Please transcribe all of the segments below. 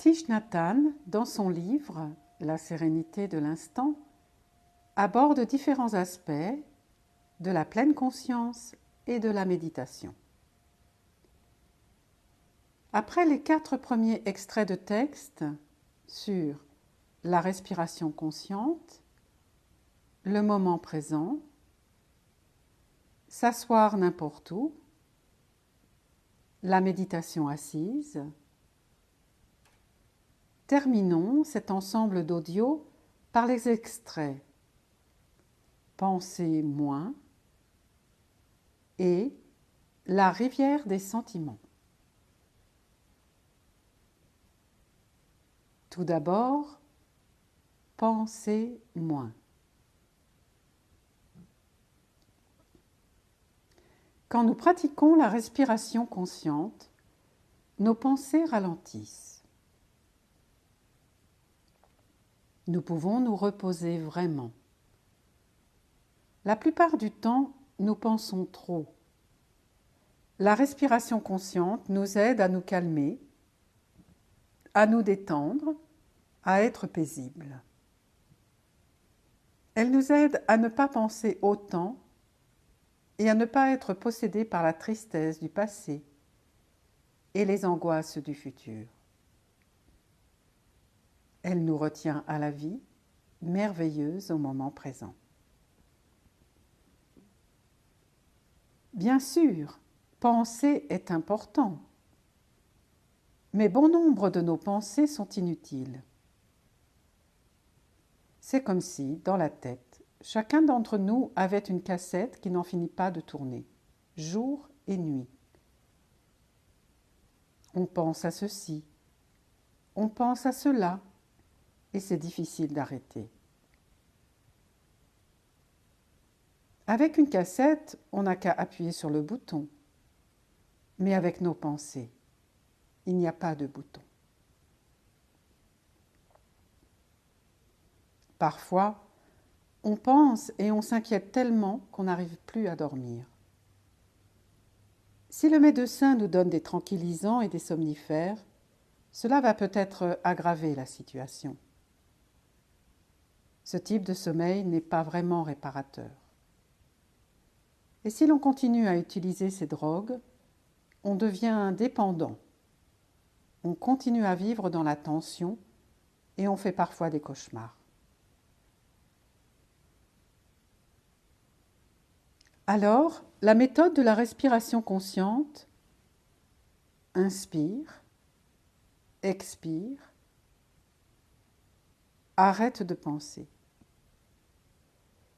Thich Nhat Hanh, dans son livre « La sérénité de l'instant », aborde différents aspects de la pleine conscience et de la méditation. Après les 4 premiers extraits de texte sur la respiration consciente, le moment présent, s'asseoir n'importe où, la méditation assise, terminons cet ensemble d'audio par les extraits Penser moins et La rivière des sentiments. Tout d'abord, penser moins. Quand nous pratiquons la respiration consciente, nos pensées ralentissent. Nous pouvons nous reposer vraiment. La plupart du temps, nous pensons trop. La respiration consciente nous aide à nous calmer, à nous détendre, à être paisibles. Elle nous aide à ne pas penser autant et à ne pas être possédés par la tristesse du passé et les angoisses du futur. Elle nous retient à la vie, merveilleuse au moment présent. Bien sûr, penser est important, mais bon nombre de nos pensées sont inutiles. C'est comme si, dans la tête, chacun d'entre nous avait une cassette qui n'en finit pas de tourner, jour et nuit. On pense à ceci, on pense à cela, et c'est difficile d'arrêter. Avec une cassette, on n'a qu'à appuyer sur le bouton. Mais avec nos pensées, il n'y a pas de bouton. Parfois, on pense et on s'inquiète tellement qu'on n'arrive plus à dormir. Si le médecin nous donne des tranquillisants et des somnifères, cela va peut-être aggraver la situation. Ce type de sommeil n'est pas vraiment réparateur. Et si l'on continue à utiliser ces drogues, on devient dépendant. On continue à vivre dans la tension et on fait parfois des cauchemars. Alors, la méthode de la respiration consciente, inspire, expire, arrête de penser.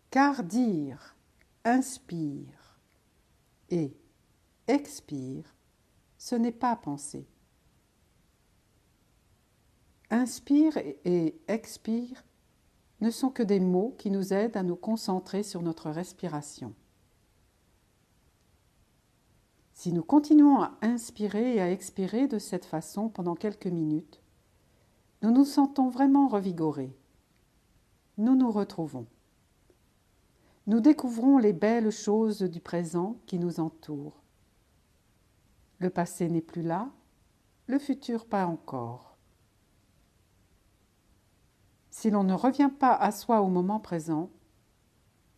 Car dire inspire et expire, ce n'est pas penser. Inspire et expire ne sont que des mots qui nous aident à nous concentrer sur notre respiration. Si nous continuons à inspirer et à expirer de cette façon pendant quelques minutes, nous nous sentons vraiment revigorés. Nous nous retrouvons. Nous découvrons les belles choses du présent qui nous entourent. Le passé n'est plus là, le futur pas encore. Si l'on ne revient pas à soi au moment présent,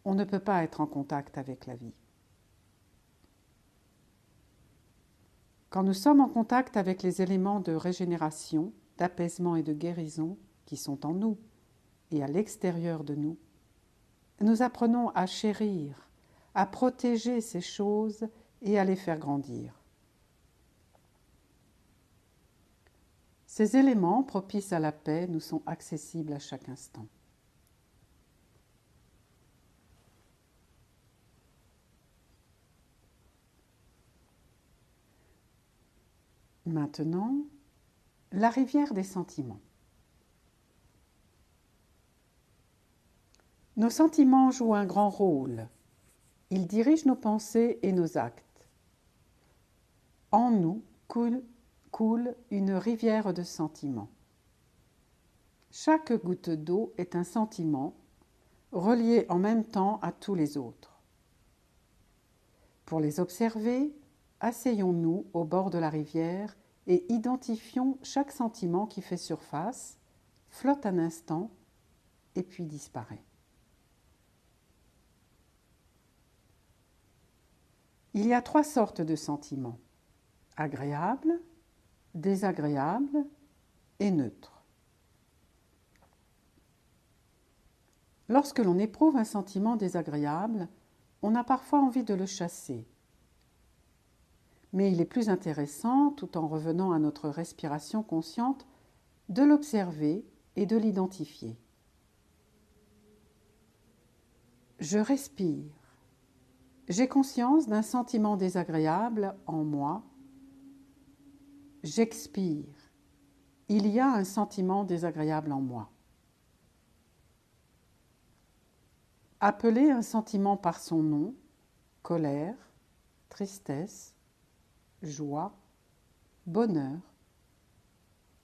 on ne peut pas être en contact avec la vie. Quand nous sommes en contact avec les éléments de régénération, d'apaisement et de guérison qui sont en nous et à l'extérieur de nous, nous apprenons à chérir, à protéger ces choses et à les faire grandir. Ces éléments propices à la paix nous sont accessibles à chaque instant. Maintenant, la rivière des sentiments. Nos sentiments jouent un grand rôle. Ils dirigent nos pensées et nos actes. En nous coule une rivière de sentiments. Chaque goutte d'eau est un sentiment, relié en même temps à tous les autres. Pour les observer, asseyons-nous au bord de la rivière et identifions chaque sentiment qui fait surface, flotte un instant et puis disparaît. Il y a 3 sortes de sentiments: agréables, désagréables et neutres. Lorsque l'on éprouve un sentiment désagréable, on a parfois envie de le chasser. Mais il est plus intéressant, tout en revenant à notre respiration consciente, de l'observer et de l'identifier. Je respire. J'ai conscience d'un sentiment désagréable en moi. J'expire. Il y a un sentiment désagréable en moi. Appeler un sentiment par son nom, colère, tristesse, joie, bonheur,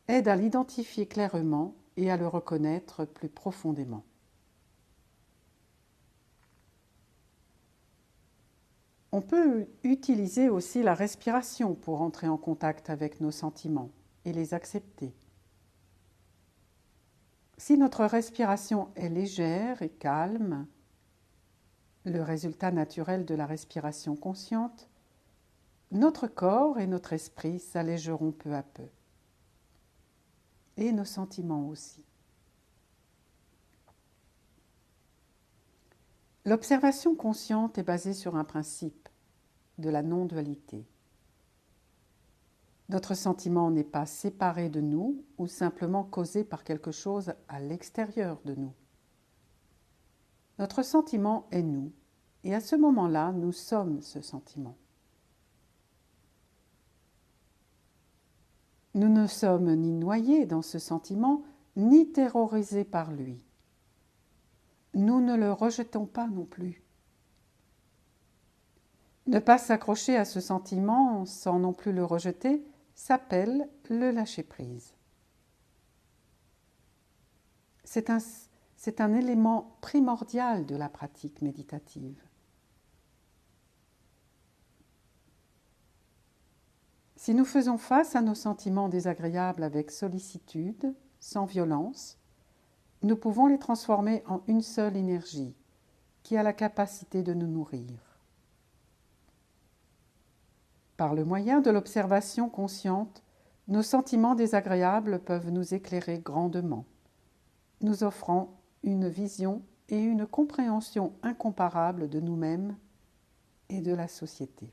aide à l'identifier clairement et à le reconnaître plus profondément. On peut utiliser aussi la respiration pour entrer en contact avec nos sentiments et les accepter. Si notre respiration est légère et calme, le résultat naturel de la respiration consciente, notre corps et notre esprit s'allégeront peu à peu. Et nos sentiments aussi. L'observation consciente est basée sur un principe de la non-dualité. Notre sentiment n'est pas séparé de nous ou simplement causé par quelque chose à l'extérieur de nous. Notre sentiment est nous, et à ce moment-là, nous sommes ce sentiment. Nous ne sommes ni noyés dans ce sentiment, ni terrorisés par lui. Nous ne le rejetons pas non plus. Ne pas s'accrocher à ce sentiment sans non plus le rejeter s'appelle le lâcher-prise. C'est un élément primordial de la pratique méditative. Si nous faisons face à nos sentiments désagréables avec sollicitude, sans violence, nous pouvons les transformer en une seule énergie qui a la capacité de nous nourrir. Par le moyen de l'observation consciente, nos sentiments désagréables peuvent nous éclairer grandement, nous offrant une vision et une compréhension incomparables de nous-mêmes et de la société.